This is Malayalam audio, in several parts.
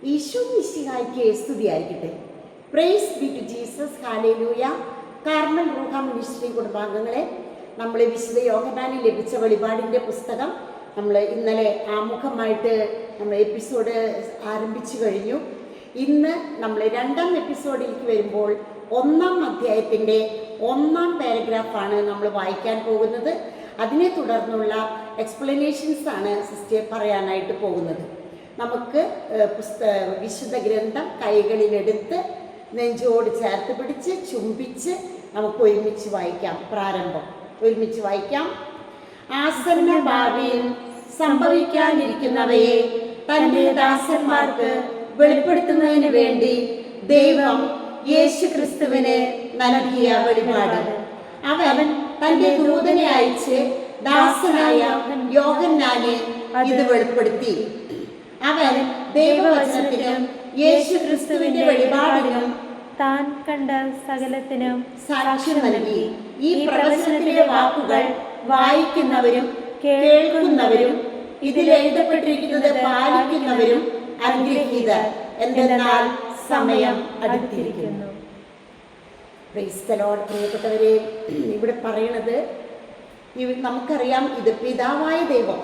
ഈശോ മിശിഹായ്ക്ക് സ്തുതിയായിരിക്കട്ടെ. Praise be to Jesus. Hallelujah. Carmel Ruha ministry കുടുംബാംഗങ്ങളെ, നമ്മൾ വിശുദ്ധ യോഹന്നാനിൽ ലഭിച്ച വെളിപാടിൻ്റെ പുസ്തകം നമ്മൾ ഇന്നലെ ആമുഖമായിട്ട് നമ്മൾ എപ്പിസോഡ് ആരംഭിച്ചു കഴിഞ്ഞു. ഇന്ന് നമ്മൾ രണ്ടാം എപ്പിസോഡിലേക്ക് വരുമ്പോൾ 1-ാം അധ്യായത്തിൻ്റെ 1-ാം പാരഗ്രാഫാണ് നമ്മൾ വായിക്കാൻ പോകുന്നത്. അതിനെ തുടർന്നുള്ള എക്സ്പ്ലനേഷൻസ് ആണ് സിസ്റ്റർ പറയാനായിട്ട് പോകുന്നത്. നമുക്ക് വിശുദ്ധ ഗ്രന്ഥം കൈകളിലെടുത്ത് നെഞ്ചോട് ചേർത്ത് പിടിച്ച് ചുംബിച്ച് നമുക്ക് ഒരുമിച്ച് വായിക്കാം. പ്രാരംഭം ഒരുമിച്ച് വായിക്കാം. ആസന്ന ഭാവിയിൽ സംഭവിക്കാനിരിക്കുന്നവയെ തൻ്റെ ദാസന്മാർക്ക് വെളിപ്പെടുത്തുന്നതിന് വേണ്ടി ദൈവം യേശു ക്രിസ്തുവിന് നൽകിയ വെളിപാട്. അവൻ തൻ്റെ ദൂതനെ അയച്ച് ദാസനായ യോഹന്നാനെ ഇത് വെളിപ്പെടുത്തി. അവൻ ദൈവവചനത്തിനും യേശു ക്രിസ്തുവിന്റെ വെളിപാടിനും താൻ കണ്ട സകലത്തിനും സാക്ഷ്യം നൽകി. ഈ പ്രവചനത്തിലെ വാക്കുകൾ വായിക്കുന്നവരും കേൾക്കുന്നവരും ഇതിൽ എഴുതപ്പെട്ടിരിക്കുന്നത് പാലിക്കുന്നവരും അനുഗ്രഹീതർ, എന്തെന്നാൽ സമയം അടുത്തിരിക്കുന്നു. Price the Lord. പ്രിയപ്പെട്ടവരെ, ഇവിടെ പറയണത് നമുക്കറിയാം, ഇത് പിതാവായ ദൈവം,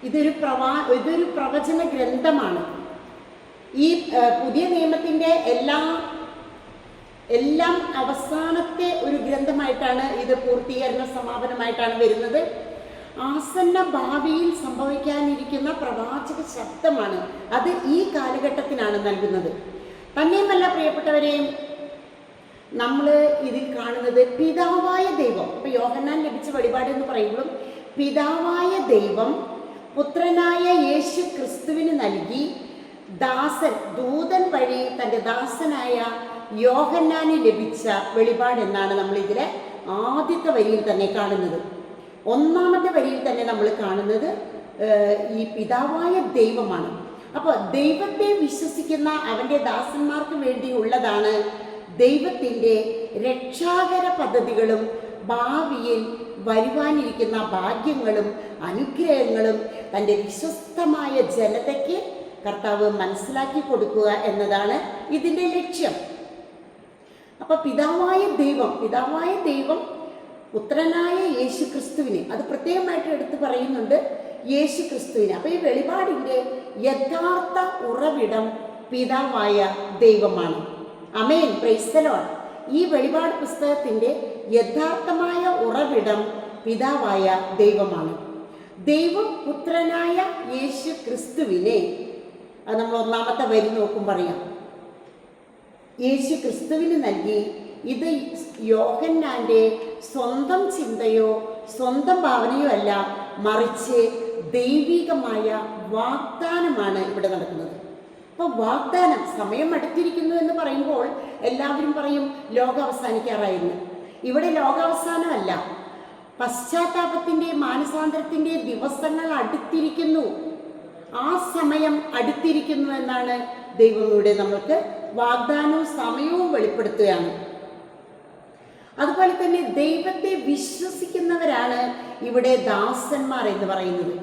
ഇതൊരു പ്രവചന ഗ്രന്ഥമാണ്. ഈ പുതിയ നിയമത്തിൻ്റെ എല്ലാം അവസാനത്തെ ഒരു ഗ്രന്ഥമായിട്ടാണ് ഇത് പൂർത്തീകരണ സമാപനമായിട്ടാണ് വരുന്നത്. ആസന്ന ഭാവിയിൽ സംഭവിക്കാനിരിക്കുന്ന പ്രവാചക ശബ്ദമാണ് അത് ഈ കാലഘട്ടത്തിനാണ് നൽകുന്നത്. തന്നെയുമല്ല പ്രിയപ്പെട്ടവരെയും, നമ്മൾ ഇതിൽ കാണുന്നത് പിതാവായ ദൈവം. ഇപ്പം യോഹന്നാൻ ലഭിച്ച വെളിപാട് എന്ന് പറയുമ്പോഴും പിതാവായ ദൈവം പുത്രനായ യേശു ക്രിസ്തുവിന് നൽകി ദൂതൻ വഴി തൻ്റെ ദാസനായ യോഹന്നാന് ലഭിച്ച വെളിപാട് എന്നാണ് നമ്മൾ ഇതിലെ ആദ്യത്തെ വരിയിൽ തന്നെ കാണുന്നത്. 1-ാമത്തെ വരിയിൽ തന്നെ നമ്മൾ കാണുന്നത് ഈ പിതാവായ ദൈവമാണ്. അപ്പോൾ ദൈവത്തെ വിശ്വസിക്കുന്ന അവൻ്റെ ദാസന്മാർക്ക് വേണ്ടിയുള്ളതാണ് ദൈവത്തിൻ്റെ രക്ഷാകര പദ്ധതികളും ഭാവിയിൽ വരുവാനിരിക്കുന്ന ഭാഗ്യങ്ങളും അനുഗ്രഹങ്ങളും തൻ്റെ വിശ്വസ്തമായ ജനതയ്ക്ക് കർത്താവ് മനസ്സിലാക്കി കൊടുക്കുക എന്നതാണ് ഇതിൻ്റെ ലക്ഷ്യം. അപ്പോൾ പിതാവായ ദൈവം പുത്രനായ യേശു ക്രിസ്തുവിനെ, അത് പ്രത്യേകമായിട്ട് എടുത്ത് പറയുന്നുണ്ട്, യേശു ക്രിസ്തുവിനെ. അപ്പോൾ ഈ വെളിപാടിൻ്റെ യഥാർത്ഥ ഉറവിടം പിതാവായ ദൈവമാണ്. ആമേൻ. Praise the lord. ഈ വെളിപാട് പുസ്തകത്തിൻ്റെ യഥാർത്ഥമായ ഉറവിടം പിതാവായ ദൈവമാണ്. ദൈവം പുത്രനായ യേശു ക്രിസ്തുവിനെ, അത് നമ്മൾ 1-ാമത്തെ വരി നോക്കും പറയാം, യേശു ക്രിസ്തുവിന് നൽകി. ഇത് യോഹന്നാൻ്റെ സ്വന്തം ചിന്തയോ സ്വന്തം ഭാവനയോ അല്ല, മറിച്ച് ദൈവികമായ വാഗ്ദാനമാണ് ഇവിടെ നടക്കുന്നത്. അപ്പോൾ വാഗ്ദാനം, സമയം അടുത്തിരിക്കുന്നു എന്ന് പറയുമ്പോൾ എല്ലാവരും പറയും ലോകം അവസാനിക്കാറായിരുന്നു. ഇവിടെ ലോകാവസാനമല്ല, പശ്ചാത്താപത്തിൻ്റെ മാനസാന്തരത്തിൻ്റെ ദിവസങ്ങൾ അടുത്തിരിക്കുന്നു, ആ സമയം അടുത്തിരിക്കുന്നു എന്നാണ് ദൈവം ഇവിടെ നമ്മൾക്ക് വാഗ്ദാനവും സമയവും വെളിപ്പെടുത്തുകയാണ്. അതുപോലെ തന്നെ ദൈവത്തെ വിശ്വസിക്കുന്നവരാണ് ഇവിടെ ദാസന്മാർ എന്ന് പറയുന്നത്.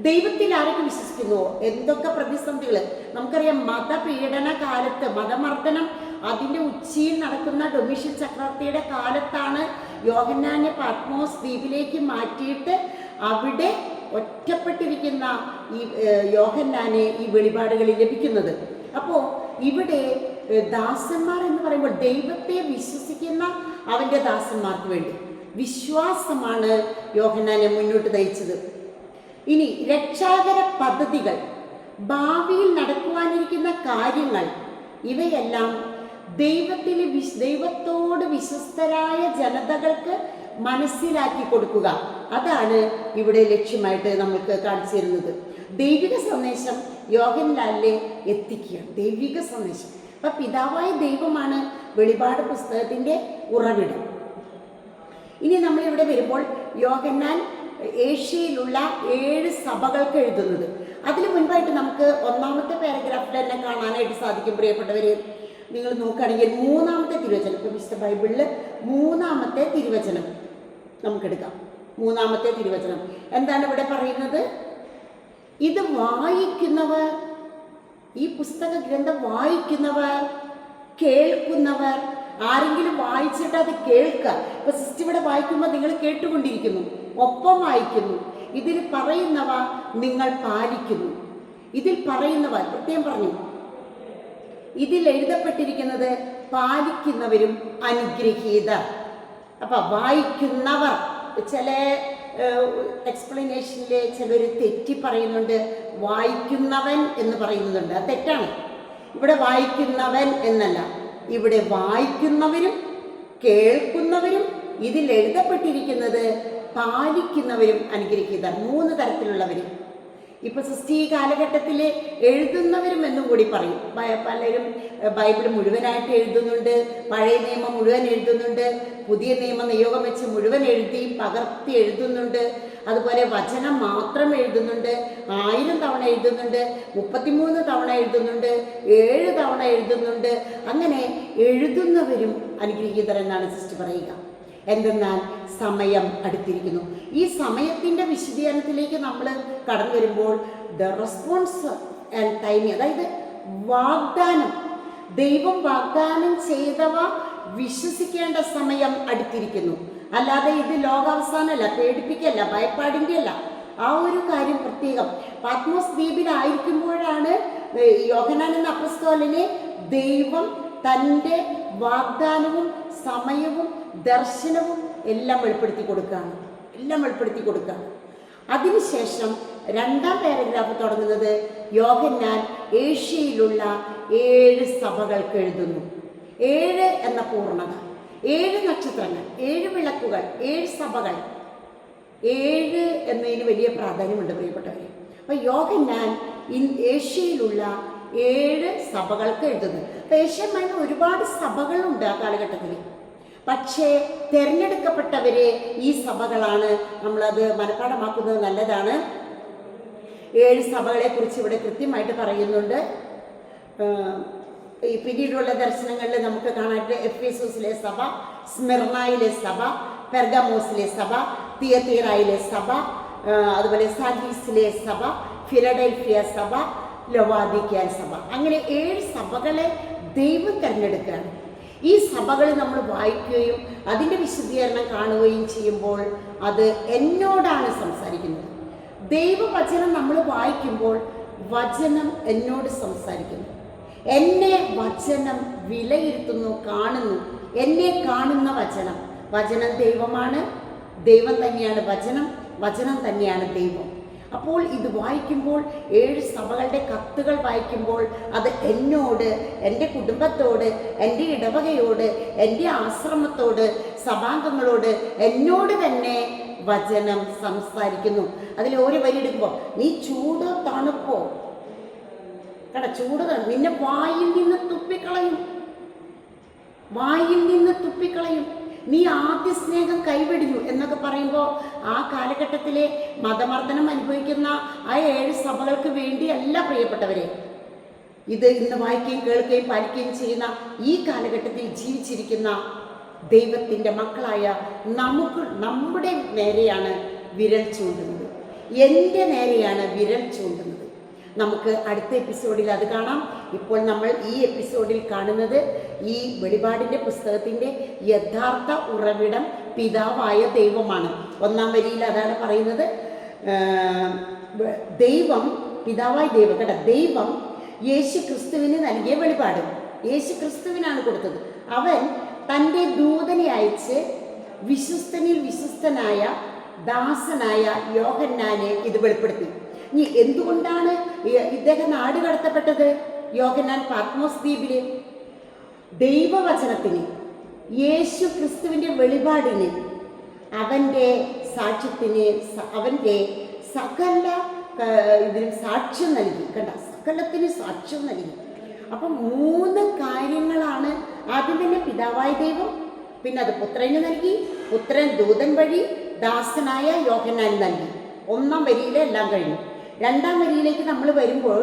ദൈവത്തിൽ ആരൊക്കെ വിശ്വസിക്കുന്നുവോ, എന്തൊക്കെ പ്രതിസന്ധികൾ നമുക്കറിയാം. മതപീഡന കാലത്ത്, മതമർദ്ദനം അതിൻ്റെ ഉച്ചിയിൽ നടക്കുന്ന ഡൊമീഷ്യൻ ചക്രവർത്തിയുടെ കാലത്താണ് യോഹന്നാനെ പത്മോസ് ദ്വീപിലേക്ക് മാറ്റിയിട്ട് അവിടെ ഒറ്റപ്പെട്ടിരിക്കുന്ന ഈ യോഹന്നാനെ ഈ വെളിപാടുകൾ ലഭിക്കുന്നത്. അപ്പോൾ ഇവിടെ ദാസന്മാർ എന്ന് പറയുമ്പോൾ ദൈവത്തെ വിശ്വസിക്കുന്ന അവൻ്റെ ദാസന്മാർക്ക് വേണ്ടി വിശ്വാസമാണ് യോഹന്നാനെ മുന്നോട്ട് നയിച്ചത്. ഇനി രക്ഷാകര പദ്ധതികൾ, ഭാവിയിൽ നടക്കുവാനിരിക്കുന്ന കാര്യങ്ങൾ, ഇവയെല്ലാം ദൈവത്തോട് വിശ്വസ്തരായ ജനതകൾക്ക് മനസ്സിലാക്കി കൊടുക്കുക. അതാണ് ഇവിടെ ലക്ഷ്യമായിട്ട് നമുക്ക് കാണിച്ചു തരുന്നത്. ദൈവിക സന്ദേശം യോഹന്നാനിലെ എത്തിക്കുക, ദൈവിക സന്ദേശം. അപ്പം പിതാവായ ദൈവമാണ് വെളിപാട് പുസ്തകത്തിൻ്റെ ഉറവിടം. ഇനി നമ്മളിവിടെ വരുമ്പോൾ യോഹന്നാൻ ഏഷ്യയിലുള്ള 7 സഭകൾക്ക് എഴുതുന്നത്. അതിന് മുൻപായിട്ട് നമുക്ക് 1-ാമത്തെ പാരഗ്രാഫിൽ തന്നെ കാണാനായിട്ട് സാധിക്കും. പ്രിയപ്പെട്ടവർ, നിങ്ങൾ നോക്കുകയാണെങ്കിൽ 3-ാമത്തെ തിരുവചനം, ഇപ്പോൾ വിശുദ്ധ ബൈബിളിൽ 3-ാമത്തെ തിരുവചനം നമുക്കെടുക്കാം. 3-ാമത്തെ തിരുവചനം എന്താണ് ഇവിടെ പറയുന്നത്? ഇത് വായിക്കുന്നവർ ഈ പുസ്തക ഗ്രന്ഥം വായിക്കുന്നവർ, കേൾക്കുന്നവർ, ആരെങ്കിലും വായിച്ചിട്ട് അത് കേൾക്കുക. ഇപ്പൊ സിസ്റ്റർ ഇവിടെ വായിക്കുമ്പോൾ നിങ്ങൾ കേട്ടുകൊണ്ടിരിക്കുന്നു, ഒപ്പം വായിക്കുന്നു. ഇതിൽ പറയുന്നവ നിങ്ങൾ പാലിക്കുന്നു. ഇതിൽ പറയുന്നവ പ്രത്യേകം പറഞ്ഞു, ഇതിൽ എഴുതപ്പെട്ടിരിക്കുന്നത് പാലിക്കുന്നവരും അനുഗ്രഹീതർ. അപ്പൊ വായിക്കുന്നവർ, ചില എക്സ്പ്ലനേഷനിൽ ചിലർ തെറ്റി പറയുന്നുണ്ട്, വായിക്കുന്നവൻ എന്ന് പറയുന്നുണ്ട്. അത് തെറ്റാണ്. ഇവിടെ വായിക്കുന്നവൻ എന്നല്ല, ഇവിടെ വായിക്കുന്നവരും കേൾക്കുന്നവരും, ഇതിൽ എഴുതപ്പെട്ടിരിക്കുന്നത് പാലിക്കുന്നവരും അനുഗ്രഹീതർ. 3 തരത്തിലുള്ളവരും. ഇപ്പൊ ഈ കാലഘട്ടത്തിൽ എഴുതുന്നവരും എന്നും കൂടി പറയും. പലരും ബൈബിൾ മുഴുവനായിട്ട് എഴുതുന്നുണ്ട്, പഴയ നിയമം മുഴുവൻ എഴുതുന്നുണ്ട്, പുതിയ നിയമം നിയോഗം വെച്ച് മുഴുവൻ എഴുതി പകർത്തി എഴുതുന്നുണ്ട്. അതുപോലെ വചനം മാത്രം എഴുതുന്നുണ്ട്, 1000 തവണ എഴുതുന്നുണ്ട്, 33 തവണ എഴുതുന്നുണ്ട്, 7 തവണ എഴുതുന്നുണ്ട്. അങ്ങനെ എഴുതുന്നവരും അനുഗ്രഹീതർ എന്നാണ് സിസ്റ്റർ പറയുക. എന്തെന്നാൽ സമയം അടുത്തിരിക്കുന്നു. ഈ സമയത്തിൻ്റെ വിശദീകരണത്തിലേക്ക് നമ്മൾ കടന്നു വരുമ്പോൾ ദ റെസ്പോൺസ് ആൻഡ് ടൈമിങ്, അതായത് വാഗ്ദാനം, ദൈവം വാഗ്ദാനം ചെയ്തവ വിശ്വസിക്കേണ്ട സമയം അടുത്തിരിക്കുന്നു. അല്ലാതെ ഇത് ലോകാവസാനമല്ല, പേടിപ്പിക്കല്ല, ഭയപ്പാടിൻ്റെ അല്ല. ആ ഒരു കാര്യം പ്രത്യേകം. പാത്മോസ് ദ്വീപിലായിരിക്കുമ്പോഴാണ് യോഹന്നാൻ എന്ന അപ്പസ്തോലനെ ദൈവം തൻ്റെ വാഗ്ദാനവും സമയവും ദർശനവും എല്ലാം വെളിപ്പെടുത്തി കൊടുക്കുകയാണ്. അതിനുശേഷം 2-ാം പാരഗ്രാഫ് തുടങ്ങുന്നത് യോഹന്നാൻ ഏഷ്യയിലുള്ള 7 സഭകൾക്ക് എഴുതുന്നു. 7 എന്ന പൂർണ്ണത, 7 നക്ഷത്രങ്ങൾ, 7 വിളക്കുകൾ, 7 സഭകൾ. 7 എന്നതിന് വലിയ പ്രാധാന്യമുണ്ട് പ്രിയപ്പെട്ടവരെ. അപ്പൊ യോഹന്നാൻ ഏഷ്യയിലുള്ള 7 സഭകൾക്ക് എഴുതുന്നു. അപ്പൊ ഏഷ്യ മൈനർ ഒരുപാട് സഭകളുണ്ട് ആ കാലഘട്ടത്തിൽ. പക്ഷേ തിരഞ്ഞെടുക്കപ്പെട്ടവരെ ഈ സഭകളാണ്. നമ്മളത് മനഃപ്പാഠമാക്കുന്നത് നല്ലതാണ്. 7 സഭകളെ കുറിച്ച് ഇവിടെ കൃത്യമായിട്ട് പറയുന്നുണ്ട്. ഈ പിന്നീടുള്ള ദർശനങ്ങളിൽ നമുക്ക് കാണാനായിട്ട് എഫേസോസിലെ സഭ, സ്മിർനായിലെ സഭ, പെർഗമോസിലെ സഭ, തിയതീറയിലെ സഭ, അതുപോലെ സാർദീസിലെ സഭ, ഫിലഡൽഫിയ സഭ, ലവാദിക്ക സഭ. അങ്ങനെ 7 സഭകളെ ദൈവം തിരഞ്ഞെടുക്കുകയാണ്. ഈ സഭകൾ നമ്മൾ വായിക്കുകയും അതിൻ്റെ വിശദീകരണം കാണുകയും ചെയ്യുമ്പോൾ അത് എന്നോടാണ് സംസാരിക്കുന്നത്. ദൈവവചനം നമ്മൾ വായിക്കുമ്പോൾ വചനം എന്നോട് സംസാരിക്കുന്നു. എന്നെ വചനം വിലയിരുത്തുന്നു, കാണുന്നു. എന്നെ കാണുന്ന വചനം ദൈവമാണ്. ദൈവം തന്നെയാണ് വചനം, വചനം തന്നെയാണ് ദൈവം. അപ്പോൾ ഇത് വായിക്കുമ്പോൾ 7 സഭകളുടെ കത്തുകൾ വായിക്കുമ്പോൾ അത് എന്നോട്, എൻ്റെ കുടുംബത്തോട്, എൻ്റെ ഇടവകയോട്, എൻ്റെ ആശ്രമത്തോട്, സഭാംഗങ്ങളോട്, എന്നോട് തന്നെ വചനം സംസാരിക്കുന്നു. അതിൽ ഒരു വരി എടുക്കുമ്പോൾ നീ ചൂടോ തണുപ്പോ, ചൂട് നിന്നെ വായിൽ നിന്ന് തുപ്പിക്കളയും. നീ ആദ്യ സ്നേഹം കൈവെടിഞ്ഞു എന്നൊക്കെ പറയുമ്പോൾ ആ കാലഘട്ടത്തിലെ മതമർദ്ദനം അനുഭവിക്കുന്ന ആ 7 സഭകൾക്ക് വേണ്ടിയല്ല പ്രിയപ്പെട്ടവരെ. ഇത് ഇന്ന് വായിക്കുകയും കേൾക്കുകയും പാലിക്കുകയും ചെയ്യുന്ന ഈ കാലഘട്ടത്തിൽ ജീവിച്ചിരിക്കുന്ന ദൈവത്തിൻ്റെ മക്കളായ നമ്മുടെ നേരെയാണ് വിരൽ ചൂണ്ടുന്നത്. എൻ്റെ നേരെയാണ് വിരൽ ചൂണ്ടുന്നത്. നമുക്ക് അടുത്ത എപ്പിസോഡിൽ അത് കാണാം. ഇപ്പോൾ നമ്മൾ ഈ എപ്പിസോഡിൽ കാണുന്നത് ഈ വെളിപാടിൻ്റെ പുസ്തകത്തിൻ്റെ യഥാർത്ഥ ഉറവിടം പിതാവായ ദൈവമാണ്. 1-ാം വരിയിൽ അതാണ് പറയുന്നത്. ദൈവം, പിതാവായ ദൈവം ദൈവം യേശു ക്രിസ്തുവിന് നൽകിയ വെളിപാട് യേശു ക്രിസ്തുവിനാണ് കൊടുത്തത്. അവൻ തൻ്റെ ദൂതനെ അയച്ച് വിശ്വസ്തനിൽ വിശ്വസ്തനായ ദാസനായ യോഹന്നാനെ ഇത് വെളിപ്പെടുത്തി. ഇനി എന്തുകൊണ്ടാണ് ഇദ്ദേഹം നാട് കടത്തപ്പെട്ടത്? യോഹന്നാൻ പാത്മോസ് ദ്വീപില് ദൈവവചനത്തിന്, യേശു ക്രിസ്തുവിൻ്റെ വെളിപാടിന്, അവൻ്റെ സാക്ഷ്യത്തിന്, അവൻ്റെ സകല ഇതിന് സാക്ഷ്യം നൽകി. സകലത്തിന് സാക്ഷ്യം നൽകി. അപ്പം 3 കാര്യങ്ങളാണ്. ആദ്യം തന്നെ പിതാവായ ദൈവം, പിന്നെ അത് പുത്രന് നൽകി, പുത്രൻ ദൂതൻ വഴി ദാസനായ യോഹന്നാൻ നൽകി. 1-ാം വരിയിലെ എല്ലാം കഴിഞ്ഞു. 2-ാം വരിയിലേക്ക് നമ്മൾ വരുമ്പോൾ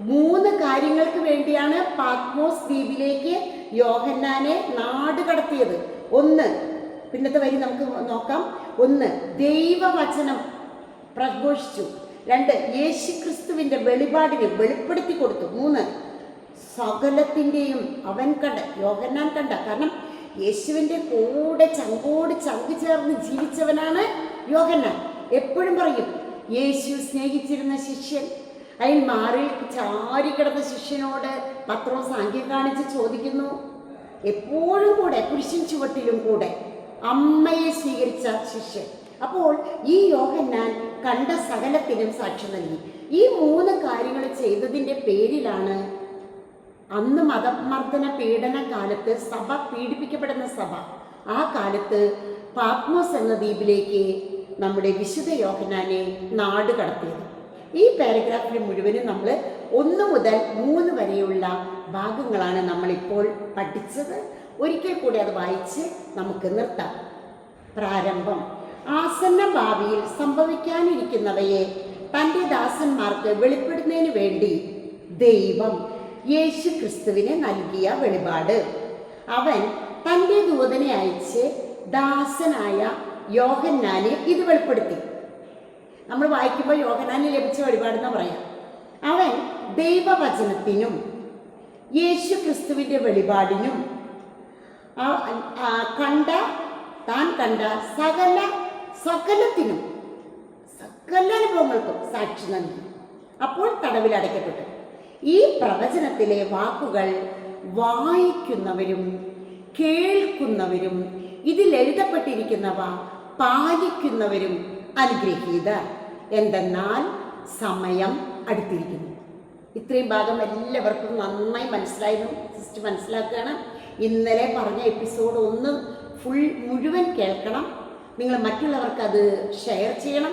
3 കാര്യങ്ങൾക്ക് വേണ്ടിയാണ് പാത്മോസ് ദ്വീപിലേക്ക് യോഹന്നാനെ നാട് കടത്തിയത്. 1, പിന്നത്തെ വരി നമുക്ക് നോക്കാം. 1, ദൈവവചനം പ്രഘോഷിച്ചു. 2 യേശുക്രിസ്തുവിൻ്റെ വെളിപാടിനെ വെളിപ്പെടുത്തി കൊടുത്തു. 3 സകലത്തിൻ്റെയും അവൻ കണ്ട, യോഹന്നാൻ കണ്ട. കാരണം യേശുവിൻ്റെ കൂടെ ചങ്കോട് ചങ്ക് ചേർന്ന് ജീവിച്ചവനാണ് യോഹന്നാൻ. എപ്പോഴും പറയും യേശു സ്നേഹിച്ചിരുന്ന ശിഷ്യൻ. അതിൽ മാറിൽ ചാരിക്കിടന്ന ശിഷ്യനോട് പത്രോസ് ആംഗ്യം കാണിച്ച് ചോദിക്കുന്നു. എപ്പോഴും കൂടെ കുരിശിൻ ചുവട്ടിലും കൂടെ അമ്മയെ സ്വീകരിച്ച ശിഷ്യൻ. അപ്പോൾ ഈ യോഹന്നാൻ കണ്ട സകലത്തിനും സാക്ഷ്യം നൽകി. ഈ 3 കാര്യങ്ങൾ ചെയ്തതിൻ്റെ പേരിലാണ് അന്ന് മതമർദ്ദന പീഡന കാലത്ത് സഭ പീഡിപ്പിക്കപ്പെടുന്ന സഭ ആ കാലത്ത് പാത്മോസ് എന്ന ദ്വീപിലേക്ക് നമ്മുടെ വിശുദ്ധ യോഹന്നാനെ നാട് കടത്തിയത്. ഈ പാരഗ്രാഫിൽ മുഴുവനും നമ്മൾ 1 മുതൽ 3 വരെയുള്ള ഭാഗങ്ങളാണ് നമ്മളിപ്പോൾ പഠിച്ചത്. ഒരിക്കൽ കൂടി അത് വായിച്ച് നമുക്ക് നിർത്താം. പ്രാരംഭം. ആസന്ന ഭാവിയിൽ സംഭവിക്കാനിരിക്കുന്നവയെ തൻ്റെ ദാസന്മാർക്ക് വെളിപ്പെടുന്നതിന് വേണ്ടി ദൈവം യേശു ക്രിസ്തുവിനെ നൽകിയ വെളിപാട്. അവൻ തൻ്റെ ദൂതനെ അയച്ച് ദാസനായ യോഹന്നാനെ ഇത് വെളിപ്പെടുത്തി. നമ്മൾ വായിക്കുമ്പോൾ യോഹന്നാന് ലഭിച്ച വെളിപാടെന്ന് പറയാം. അവൻ ദൈവവചനത്തിനും യേശു ക്രിസ്തുവിൻ്റെ വെളിപാടിനും താൻ കണ്ട സകലത്തിനും സകല അനുഭവങ്ങൾക്കും സാക്ഷി നൽകി. അപ്പോൾ തടവിൽ അടയ്ക്കപ്പെട്ടു. ഈ പ്രവചനത്തിലെ വാക്കുകൾ വായിക്കുന്നവരും കേൾക്കുന്നവരും ഇതിൽ എഴുതപ്പെട്ടിരിക്കുന്നവ പാലിക്കുന്നവരും അനുഗ്രഹീതർ. എന്തെന്നാൽ സമയം അടുത്തിരിക്കുന്നു. ഇത്രയും ഭാഗം എല്ലാവർക്കും നന്നായി മനസ്സിലായിരുന്നു. സിസ്റ്റർ മനസ്സിലാക്കുകയാണ്. ഇന്നലെ പറഞ്ഞ എപ്പിസോഡ് 1 മുഴുവൻ കേൾക്കണം. നിങ്ങൾ മറ്റുള്ളവർക്ക് അത് ഷെയർ ചെയ്യണം.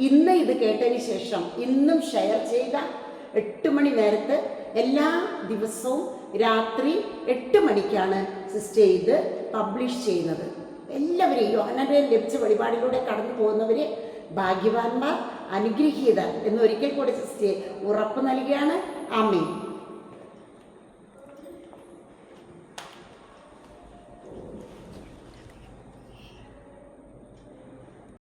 ഇന്ന് ഇത് കേട്ടതിന് ശേഷം ഇന്നും ഷെയർ ചെയ്യുക. 8 മണി നേരത്ത് എല്ലാ ദിവസവും രാത്രി 8 മണിക്കാണ് സിസ്റ്റർ ഇത് പബ്ലിഷ് ചെയ്യുന്നത്. എല്ലാവരെയും യോഹന്നാന്റെ ലഭിച്ച വെളിപാടിലൂടെ കടന്നു പോകുന്നവരെ ഭാഗ്യവാന്മാർ, അനുഗ്രഹീതർ എന്നൊരിക്കൽ കൂടി സിസ്റ്റർ ഉറപ്പ് നൽകുകയാണ്. ആമേൻ.